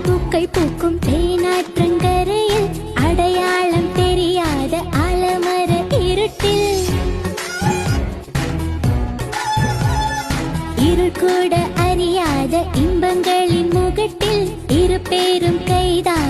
பூக்கள் பூக்கும் தேனாற்றங்கரையில் அடையாளம் தெரியாத ஆலமர இருட்டில் இருள் கூட அறியாத இன்பங்களின் முகட்டில் இரு பேரும் கைதான்